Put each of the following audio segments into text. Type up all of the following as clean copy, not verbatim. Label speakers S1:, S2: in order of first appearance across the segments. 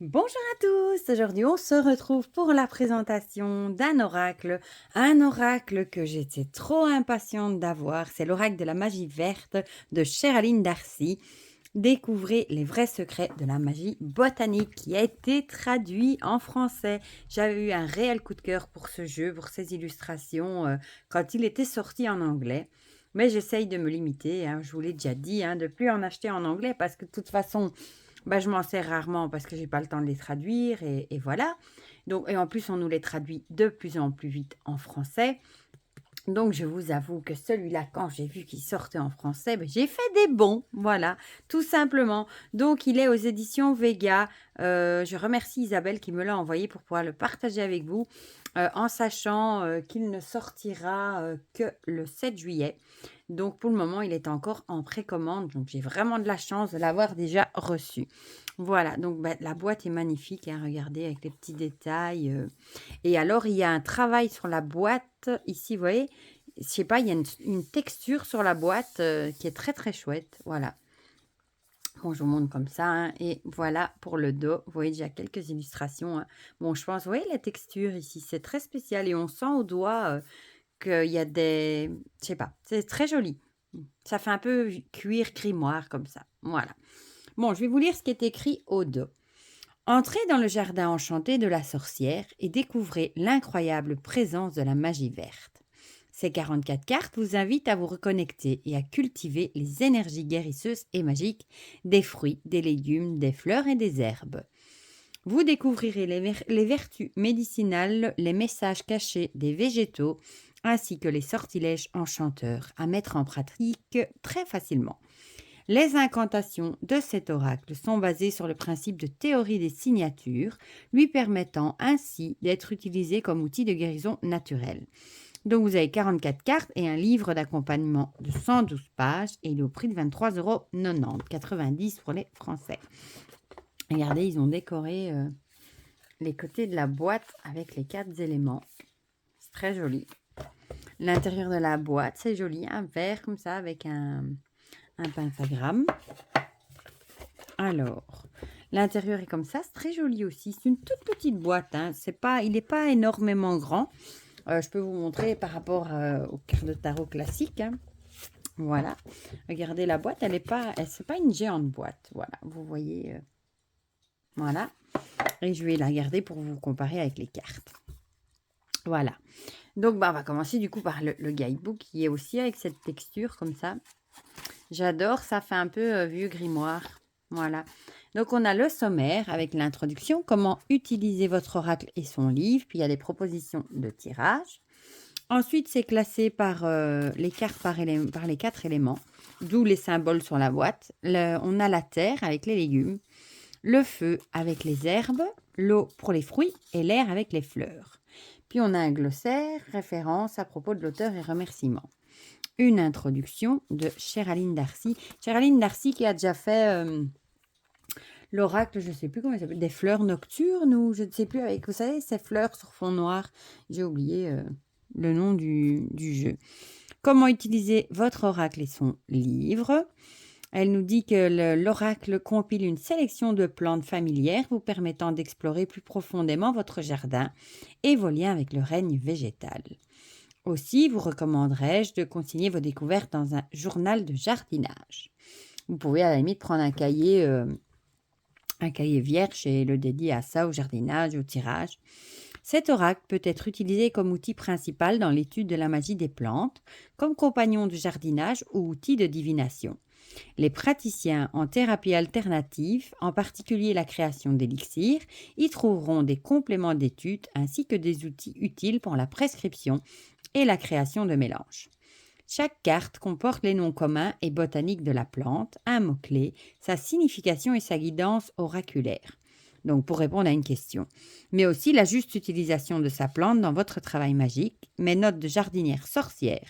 S1: Bonjour à tous, aujourd'hui on se retrouve pour la présentation un oracle que j'étais trop impatiente d'avoir, c'est l'oracle de la magie verte de Cheraline Darcy. Découvrez les vrais secrets de la magie botanique qui a été traduit en français. J'avais eu un réel coup de cœur pour ce jeu, pour ces illustrations quand il était sorti en anglais. Mais j'essaye de me limiter, hein, je vous l'ai déjà dit, de plus en acheter en anglais parce que de toute façon, je m'en sers rarement parce que j'ai pas le temps de les traduire et voilà. Donc, et en plus, on nous les traduit de plus en plus vite en français. Donc, je vous avoue que celui-là, quand j'ai vu qu'il sortait en français, j'ai fait des bons, voilà, tout simplement. Donc, il est aux éditions Vega. Je remercie Isabelle qui me l'a envoyé pour pouvoir le partager avec vous, en sachant qu'il ne sortira que le 7 juillet. Donc, pour le moment, il est encore en précommande. Donc, j'ai vraiment de la chance de l'avoir déjà reçu. Voilà, donc la boîte est magnifique, hein, regardez, avec les petits détails. Et alors, il y a un travail sur la boîte. Ici, vous voyez, je sais pas, il y a une texture sur la boîte qui est très, très chouette. Voilà. Bon, je vous montre comme ça, hein, et voilà pour le dos. Vous voyez déjà quelques illustrations, hein. Bon, je pense, vous voyez la texture ici, c'est très spécial. Et on sent au doigt qu'il y a des... Je sais pas, c'est très joli. Ça fait un peu cuir grimoire comme ça. Voilà. Bon, je vais vous lire ce qui est écrit au dos. Entrez dans le jardin enchanté de la sorcière et découvrez l'incroyable présence de la magie verte. Ces 44 cartes vous invitent à vous reconnecter et à cultiver les énergies guérisseuses et magiques des fruits, des légumes, des fleurs et des herbes. Vous découvrirez les vertus médicinales, les messages cachés des végétaux, ainsi que les sortilèges enchanteurs à mettre en pratique très facilement. Les incantations de cet oracle sont basées sur le principe de théorie des signatures, lui permettant ainsi d'être utilisé comme outil de guérison naturelle. Donc vous avez 44 cartes et un livre d'accompagnement de 112 pages et il est au prix de 23,90 €, 90 pour les Français. Regardez, ils ont décoré les côtés de la boîte avec les 4 éléments. C'est très joli. L'intérieur de la boîte, c'est joli, un verre comme ça avec un pentagramme. Alors, l'intérieur est comme ça, c'est très joli aussi. C'est une toute petite boîte, hein. Il n'est pas énormément grand. Je peux vous montrer par rapport aux cartes de tarot classiques, hein. Voilà. Regardez la boîte, c'est pas une géante boîte. Voilà, vous voyez. Voilà. Et je vais la garder pour vous comparer avec les cartes. Voilà. Donc, on va commencer du coup par le guidebook qui est aussi avec cette texture comme ça. J'adore, ça fait un peu vieux grimoire. Voilà. Donc, on a le sommaire avec l'introduction, comment utiliser votre oracle et son livre. Puis, il y a des propositions de tirage. Ensuite, c'est classé par les cartes par les 4 éléments, d'où les symboles sur la boîte. On a la terre avec les légumes, le feu avec les herbes, l'eau pour les fruits et l'air avec les fleurs. Puis, on a un glossaire, référence à propos de l'auteur et remerciements. Une introduction de Cheraline Darcy. Cheraline Darcy qui a déjà fait l'oracle, je ne sais plus comment il s'appelle, des fleurs nocturnes ou je ne sais plus, avec, vous savez, ces fleurs sur fond noir. J'ai oublié le nom du jeu. Comment utiliser votre oracle et son livre. Elle nous dit que l'oracle compile une sélection de plantes familières vous permettant d'explorer plus profondément votre jardin et vos liens avec le règne végétal. Aussi, vous recommanderais-je de consigner vos découvertes dans un journal de jardinage. Vous pouvez à la limite prendre un cahier vierge et le dédier à ça, au jardinage, au tirage. Cet oracle peut être utilisé comme outil principal dans l'étude de la magie des plantes, comme compagnon de jardinage ou outil de divination. Les praticiens en thérapie alternative, en particulier la création d'élixirs, y trouveront des compléments d'études ainsi que des outils utiles pour la prescription et la création de mélanges. Chaque carte comporte les noms communs et botaniques de la plante, un mot-clé, sa signification et sa guidance oraculaire. Donc pour répondre à une question. Mais aussi la juste utilisation de sa plante dans votre travail magique, mes notes de jardinière sorcière,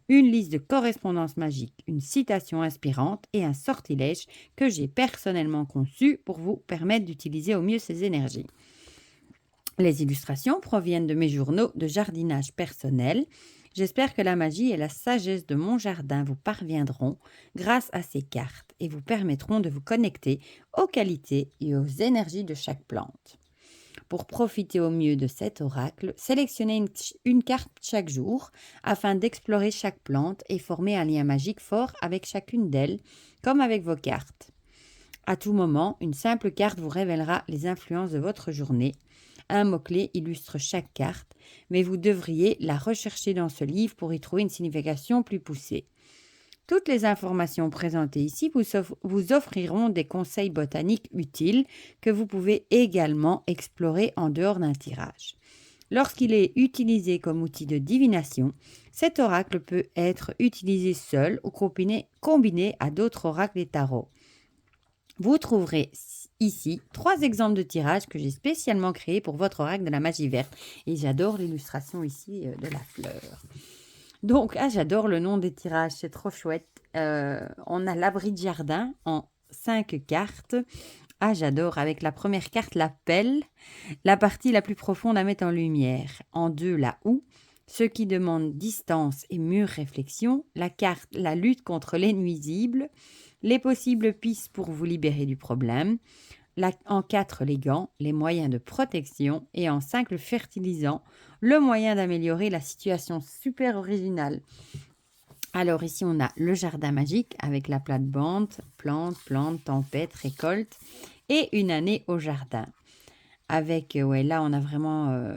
S1: une liste de correspondances magiques, une citation inspirante et un sortilège que j'ai personnellement conçu pour vous permettre d'utiliser au mieux ces énergies. Les illustrations proviennent de mes journaux de jardinage personnel. J'espère que la magie et la sagesse de mon jardin vous parviendront grâce à ces cartes et vous permettront de vous connecter aux qualités et aux énergies de chaque plante. Pour profiter au mieux de cet oracle, sélectionnez une carte chaque jour afin d'explorer chaque plante et former un lien magique fort avec chacune d'elles, comme avec vos cartes. À tout moment, une simple carte vous révélera les influences de votre journée. Un mot-clé illustre chaque carte, mais vous devriez la rechercher dans ce livre pour y trouver une signification plus poussée. Toutes les informations présentées ici vous offriront des conseils botaniques utiles que vous pouvez également explorer en dehors d'un tirage. Lorsqu'il est utilisé comme outil de divination, cet oracle peut être utilisé seul ou combiné à d'autres oracles et tarots. Vous trouverez ici 3 exemples de tirages que j'ai spécialement créés pour votre oracle de la magie verte. Et j'adore l'illustration ici de la fleur. Donc, j'adore le nom des tirages, c'est trop chouette. On a l'abri de jardin en 5 cartes. J'adore. Avec la première carte, la pelle, la partie la plus profonde à mettre en lumière. En 2, la houe, ce qui demande distance et mûre réflexion. La carte, la lutte contre les nuisibles. Les possibles pistes pour vous libérer du problème. En 4, les gants, les moyens de protection. Et en 5, le fertilisant, le moyen d'améliorer la situation. Super original. Alors ici, on a le jardin magique avec la plate-bande, plante, tempête, récolte et une année au jardin. Avec, là, on a vraiment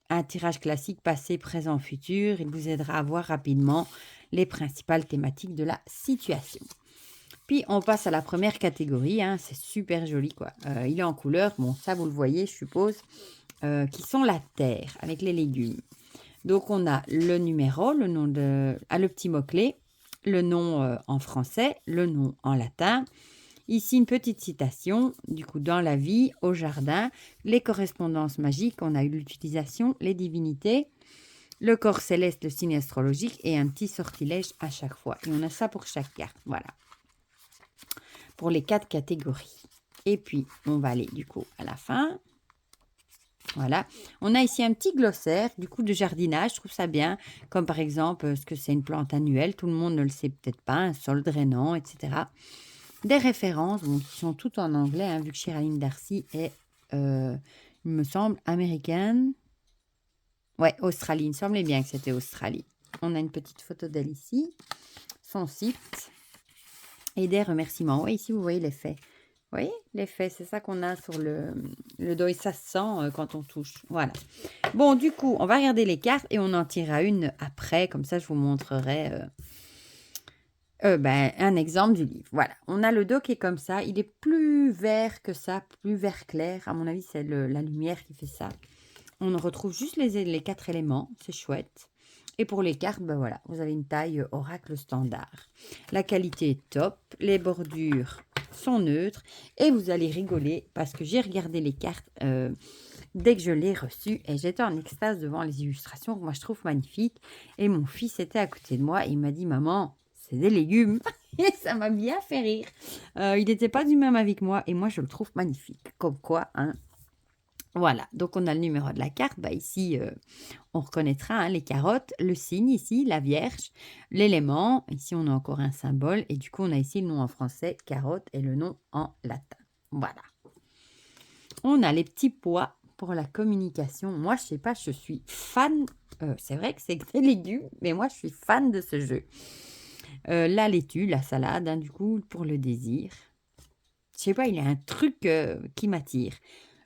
S1: un tirage classique passé, présent, futur. Il vous aidera à voir rapidement les principales thématiques de la situation. Puis, on passe à la première catégorie. C'est super joli, quoi. Il est en couleur. Bon, ça, vous le voyez, je suppose. Qui sont la terre, avec les légumes. Donc, on a le numéro, le nom le petit mot-clé, le nom en français, le nom en latin. Ici, une petite citation, du coup, dans la vie, au jardin, les correspondances magiques, on a eu l'utilisation, les divinités, le corps céleste, le signe astrologique et un petit sortilège à chaque fois. Et on a ça pour chaque carte, voilà. Pour les 4 catégories. Et puis, on va aller, du coup, à la fin. Voilà, on a ici un petit glossaire du coup de jardinage, je trouve ça bien, comme par exemple ce que c'est une plante annuelle, tout le monde ne le sait peut-être pas, un sol drainant, etc. Des références qui sont toutes en anglais, vu que Sherilyn Darcy est, il me semble, américaine. Ouais, Australie, il me semblait bien que c'était Australie. On a une petite photo d'elle ici, son site, et des remerciements. Ouais, ici vous voyez les faits. Vous voyez, l'effet, c'est ça qu'on a sur le dos et ça se sent quand on touche. Voilà. Bon, du coup, on va regarder les cartes et on en tirera une après. Comme ça, je vous montrerai un exemple du livre. Voilà. On a le dos qui est comme ça. Il est plus vert que ça, plus vert clair. À mon avis, c'est la lumière qui fait ça. On retrouve juste les 4 éléments. C'est chouette. Et pour les cartes, voilà, vous avez une taille oracle standard. La qualité est top. Les bordures sont neutres et vous allez rigoler parce que j'ai regardé les cartes dès que je l'ai reçue et j'étais en extase devant les illustrations que moi je trouve magnifiques et mon fils était à côté de moi et il m'a dit maman c'est des légumes et ça m'a bien fait rire. Il n'était pas du même avis que moi et moi je le trouve magnifique comme quoi voilà, donc on a le numéro de la carte. Ici, on reconnaîtra les carottes, le signe ici, la Vierge, l'élément. Ici, on a encore un symbole. Et du coup, on a ici le nom en français, carotte, et le nom en latin. Voilà. On a les petits pois pour la communication. Moi, je sais pas, je suis fan. C'est vrai que c'est des légumes, mais moi, je suis fan de ce jeu. La laitue, la salade, du coup, pour le désir. Je sais pas, il y a un truc qui m'attire.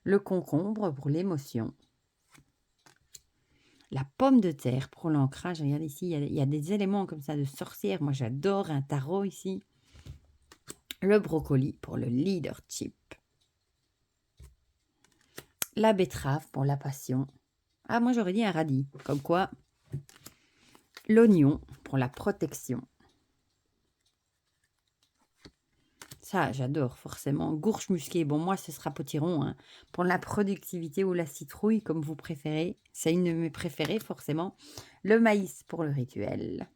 S1: Le concombre pour l'émotion. La pomme de terre pour l'ancrage. Regardez ici, il y a des éléments comme ça de sorcière. Moi, j'adore un tarot ici. Le brocoli pour le leadership. La betterave pour la passion. Moi, j'aurais dit un radis. Comme quoi, l'oignon pour la protection. Ça, j'adore forcément. Gourche musquée. Bon, moi, ce sera potiron. Pour la productivité ou la citrouille, comme vous préférez. C'est une de mes préférées, forcément. Le maïs pour le rituel.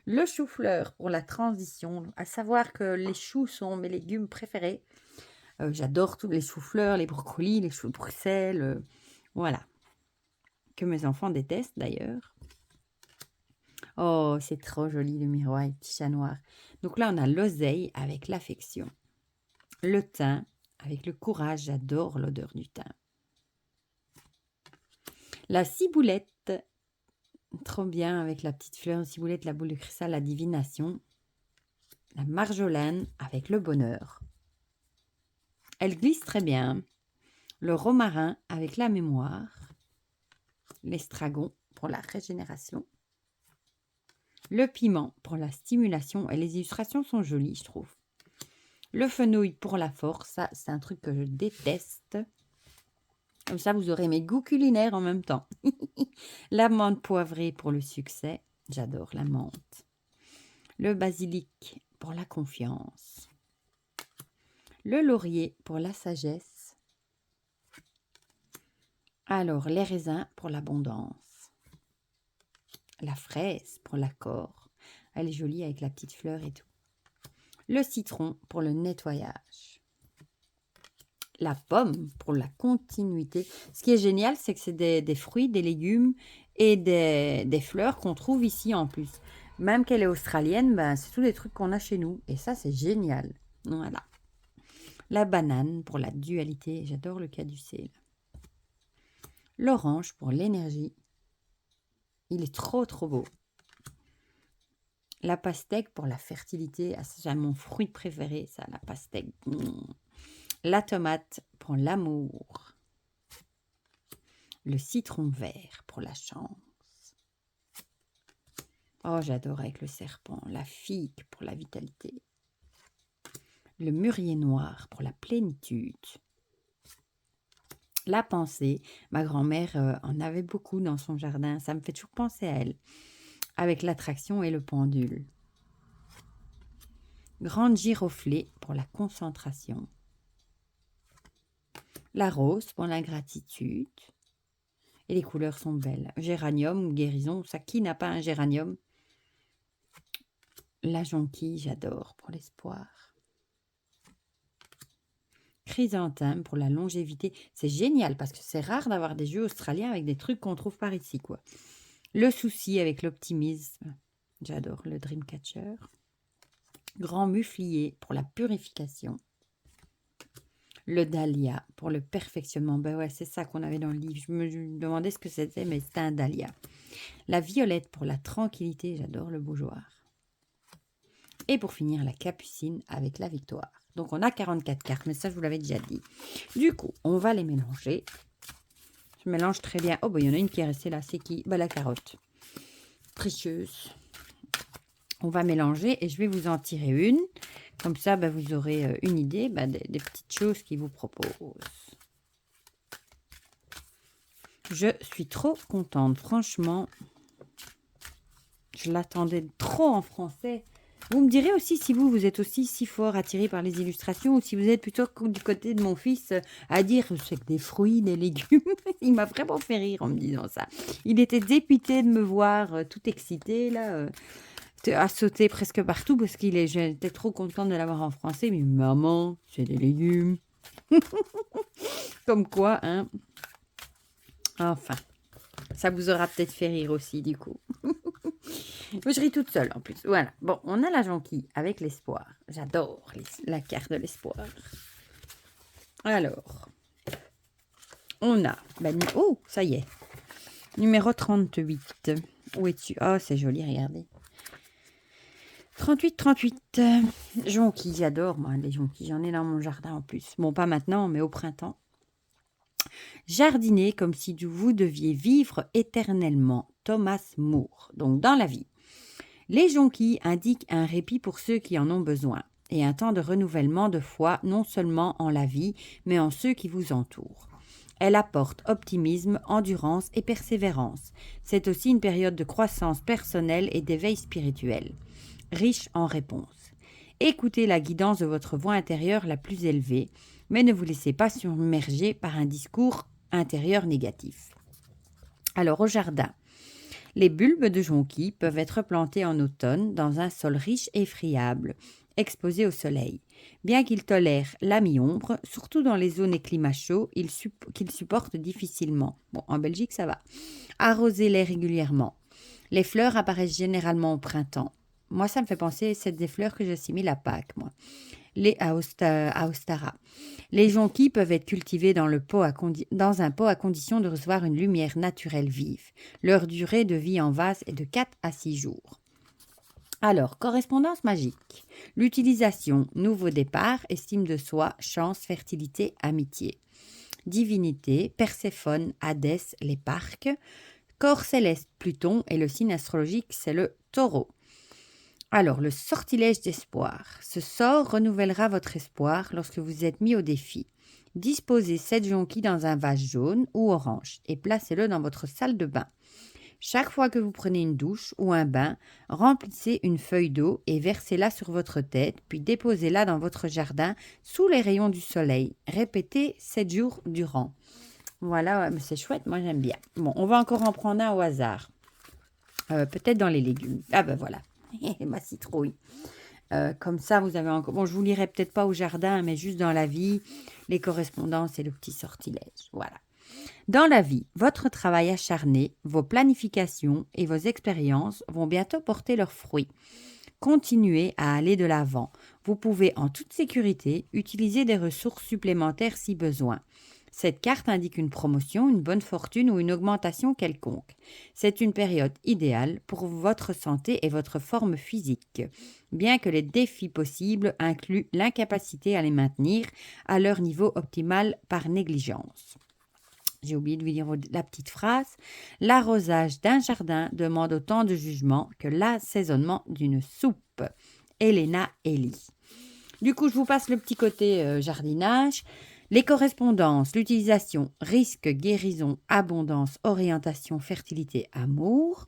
S1: Le chou-fleur pour la transition. À savoir que les choux sont mes légumes préférés. J'adore tous les choux-fleurs, les brocolis, les choux de Bruxelles. Voilà. que mes enfants détestent d'ailleurs. Oh, c'est trop joli le miroir avec petit chat noir. Donc là, on a l'oseille avec l'affection. Le thym avec le courage, j'adore l'odeur du thym. La ciboulette, trop bien avec la petite fleur de ciboulette, la boule de cristal, la divination. La marjolaine avec le bonheur. Elle glisse très bien. Le romarin avec la mémoire. L'estragon pour la régénération. Le piment pour la stimulation. Et les illustrations sont jolies, je trouve. Le fenouil pour la force. Ça, c'est un truc que je déteste. Comme ça, vous aurez mes goûts culinaires en même temps. La menthe poivrée pour le succès. J'adore la menthe. Le basilic pour la confiance. Le laurier pour la sagesse. Alors, les raisins pour l'abondance. La fraise pour l'accord. Elle est jolie avec la petite fleur et tout. Le citron pour le nettoyage. La pomme pour la continuité. Ce qui est génial, c'est que c'est des fruits, des légumes et des fleurs qu'on trouve ici en plus. Même qu'elle est australienne, ben, c'est tous des trucs qu'on a chez nous. Et ça, c'est génial. Voilà. La banane pour la dualité. J'adore le caducée. L'orange pour l'énergie. Il est trop, trop beau. La pastèque pour la fertilité. Ah, c'est mon fruit préféré, ça, la pastèque. La tomate pour l'amour. Le citron vert pour la chance. Oh, j'adore avec le serpent. La figue pour la vitalité. Le mûrier noir pour la plénitude. La pensée. Ma grand-mère en avait beaucoup dans son jardin. Ça me fait toujours penser à elle. Avec l'attraction et le pendule. Grande giroflée pour la concentration. La rose pour la gratitude. Et les couleurs sont belles. Géranium, guérison. Ça, qui n'a pas un géranium? La jonquille, j'adore pour l'espoir. Chrysanthème pour la longévité. C'est génial parce que c'est rare d'avoir des jeux australiens avec des trucs qu'on trouve par ici, quoi. Le souci avec l'optimisme. J'adore le Dreamcatcher. Grand muflier pour la purification. Le dahlia pour le perfectionnement. Ben ouais, c'est ça qu'on avait dans le livre. Je me demandais ce que c'était, mais c'était un dahlia. La violette pour la tranquillité. J'adore le bougeoir. Et pour finir, la capucine avec la victoire. Donc, on a 44 cartes, mais ça, je vous l'avais déjà dit. Du coup, on va les mélanger. Je mélange très bien. Oh, ben, il y en a une qui est restée là. C'est qui? Ben, la carotte. Précieuse. On va mélanger et je vais vous en tirer une. Comme ça, ben, vous aurez une idée des petites choses qu'ils vous proposent. Je suis trop contente. Franchement, je l'attendais trop en français. Vous me direz aussi si vous êtes aussi si fort attiré par les illustrations ou si vous êtes plutôt du côté de mon fils à dire c'est que des fruits, des légumes. Il m'a vraiment fait rire en me disant ça. Il était dépité de me voir tout excité là, à sauter presque partout parce j'étais trop contente de l'avoir en français. Mais maman, c'est des légumes. Comme quoi, hein. Enfin, ça vous aura peut-être fait rire aussi du coup. Moi, je ris toute seule en plus. Voilà. Bon, on a la jonquille avec l'espoir. J'adore la carte de l'espoir. Alors, on a... oh, ça y est. Numéro 38. Où es-tu? Oh, c'est joli, regardez. 38. Jonquille, j'adore, moi, les jonquilles. J'en ai dans mon jardin en plus. Bon, pas maintenant, mais au printemps. Jardiner comme si vous deviez vivre éternellement. Thomas Moore. Donc, dans la vie. Les jonquilles indiquent un répit pour ceux qui en ont besoin et un temps de renouvellement de foi non seulement en la vie, mais en ceux qui vous entourent. Elle apporte optimisme, endurance et persévérance. C'est aussi une période de croissance personnelle et d'éveil spirituel, riche en réponses. Écoutez la guidance de votre voix intérieure la plus élevée, mais ne vous laissez pas submerger par un discours intérieur négatif. Alors au jardin, les bulbes de jonquille peuvent être plantés en automne dans un sol riche et friable. exposés au soleil. Bien qu'ils tolèrent la mi-ombre, surtout dans les zones et climats chauds, qu'ils supportent difficilement. Bon, en Belgique, ça va. Arrosez-les régulièrement. Les fleurs apparaissent généralement au printemps. Moi, ça me fait penser, c'est des fleurs que j'assimile à Pâques, moi. À Ostara. Les jonquilles peuvent être cultivées dans un pot à condition de recevoir une lumière naturelle vive. Leur durée de vie en vase est de 4 à 6 jours. Alors, correspondance magique. L'utilisation, nouveau départ, estime de soi, chance, fertilité, amitié. Divinité, Perséphone, Hadès, les parcs. Corps céleste, Pluton, et le signe astrologique, c'est le taureau. Alors, le sortilège d'espoir. Ce sort renouvellera votre espoir lorsque vous êtes mis au défi. Disposez 7 jonquilles dans un vase jaune ou orange et placez-le dans votre salle de bain. Chaque fois que vous prenez une douche ou un bain, remplissez une feuille d'eau et versez-la sur votre tête, puis déposez-la dans votre jardin sous les rayons du soleil. Répétez 7 jours durant. Voilà, mais c'est chouette, moi j'aime bien. Bon, on va encore en prendre un au hasard. Peut-être dans les légumes. Ah ben voilà, ma citrouille. Comme ça, vous avez encore... Bon, je vous lirai peut-être pas au jardin, mais juste dans la vie, les correspondances et le petit sortilège. Voilà. Dans la vie, votre travail acharné, vos planifications et vos expériences vont bientôt porter leurs fruits. Continuez à aller de l'avant. Vous pouvez en toute sécurité utiliser des ressources supplémentaires si besoin. Cette carte indique une promotion, une bonne fortune ou une augmentation quelconque. C'est une période idéale pour votre santé et votre forme physique, bien que les défis possibles incluent l'incapacité à les maintenir à leur niveau optimal par négligence. J'ai oublié de vous dire la petite phrase. L'arrosage d'un jardin demande autant de jugement que l'assaisonnement d'une soupe. Elena Elie. Du coup, je vous passe le petit côté jardinage. Les correspondances, l'utilisation, risque, guérison, abondance, orientation, fertilité, amour.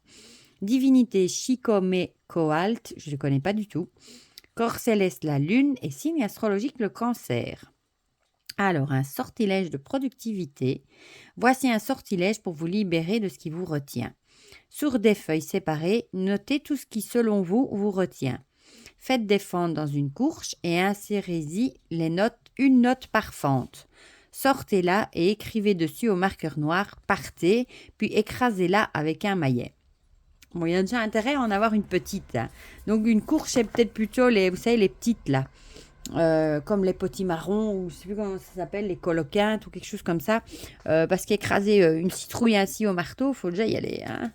S1: Divinité, Chikome Coalt, je ne connais pas du tout. Corps céleste, la lune et signe astrologique, le cancer. Alors, un sortilège de productivité. Voici un sortilège pour vous libérer de ce qui vous retient. Sur des feuilles séparées, notez tout ce qui, selon vous, vous retient. Faites des fentes dans une courge et insérez-y une note par fente. Sortez-la et écrivez dessus au marqueur noir « Partez », puis écrasez-la avec un maillet. Bon, il y a déjà intérêt à en avoir une petite. Hein. Donc, une courge, c'est peut-être plutôt les petites, là. Comme les potimarrons ou je ne sais plus comment ça s'appelle, les coloquintes ou quelque chose comme ça, parce qu'écraser une citrouille ainsi au marteau, il faut déjà y aller. Hein.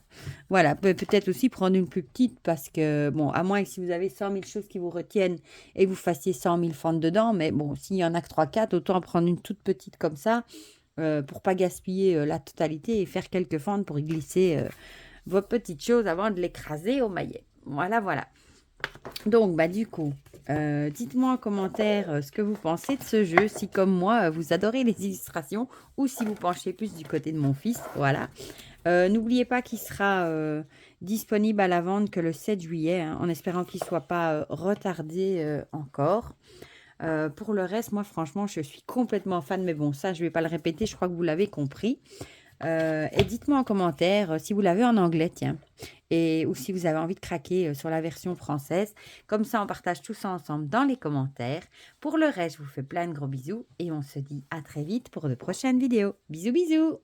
S1: Voilà, peut-être aussi prendre une plus petite parce que, bon, à moins que si vous avez 100 000 choses qui vous retiennent et que vous fassiez 100 000 fentes dedans, mais bon, s'il y en a que 3-4, autant prendre une toute petite comme ça pour pas gaspiller la totalité et faire quelques fentes pour y glisser vos petites choses avant de l'écraser au maillet. Voilà, voilà. Donc, du coup, dites-moi en commentaire ce que vous pensez de ce jeu, si comme moi, vous adorez les illustrations ou si vous penchez plus du côté de mon fils. Voilà. N'oubliez pas qu'il sera disponible à la vente que le 7 juillet, hein, en espérant qu'il ne soit pas retardé encore. Pour le reste, moi, franchement, je suis complètement fan, mais bon, ça, je ne vais pas le répéter, je crois que vous l'avez compris. Et dites-moi en commentaire si vous l'avez en anglais, tiens, ou si vous avez envie de craquer sur la version française. Comme ça, on partage tout ça ensemble dans les commentaires. Pour le reste, je vous fais plein de gros bisous et on se dit à très vite pour de prochaines vidéos. Bisous, bisous!